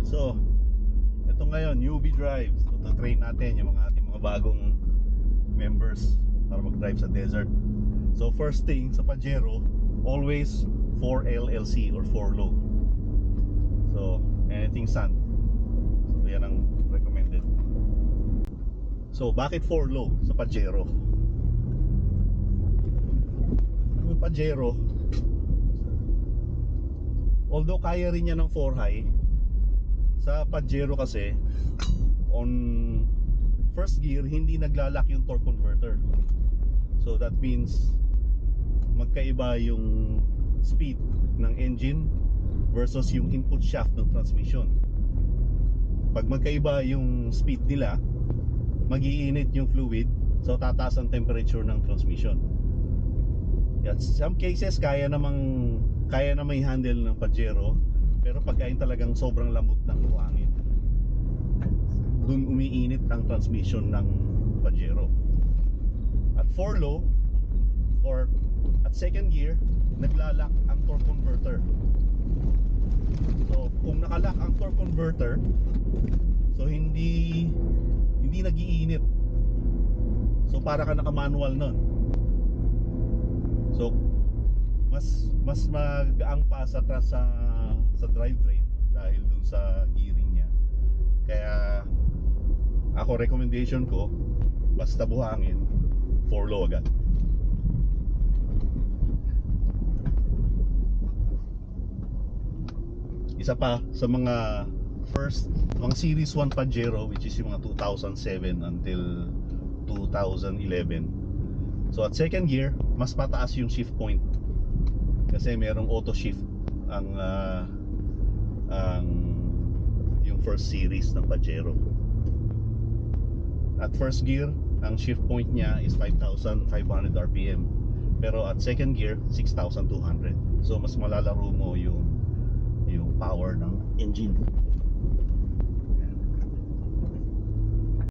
So, ito ngayon, newbie drives. Train natin yung mga ating mga bagong members para mag-drive sa desert. So, first thing sa Pajero, always 4LLC or 4 low. So, anything sand. So, yan ang recommended. So, bakit 4 low sa Pajero? Yung Pajero, although kaya rin niya ng 4 high, sa Pajero kasi on first gear hindi naglalak yung torque converter. So that means magkaiba yung speed ng engine versus yung input shaft ng transmission. Pag magkaiba yung speed nila, mag-iinit yung fluid, so tataas ang temperature ng transmission. At some cases kaya namang i-handle ng Pajero, pero pagkain talagang sobrang lamot ng buhangin, dun umiinit ang transmission ng Pajero. At 4 low or at second gear, naglalak ang torque converter. So kung nakalak ang torque converter, so hindi nag-iinit. So para ka naka-manual nun. So mas magaang pa sa drivetrain dahil dun sa gearing niya. Kaya ako, recommendation ko, basta buhangin, 4 low agad. Isa pa sa mga Series 1 Pajero, which is yung mga 2007 until 2011. So at second gear, mas pataas yung shift point kasi merong auto shift ang yung first series ng Pajero. At first gear, ang shift point niya is 5,500 RPM. Pero at second gear, 6,200. So mas malalaro mo yung power ng engine.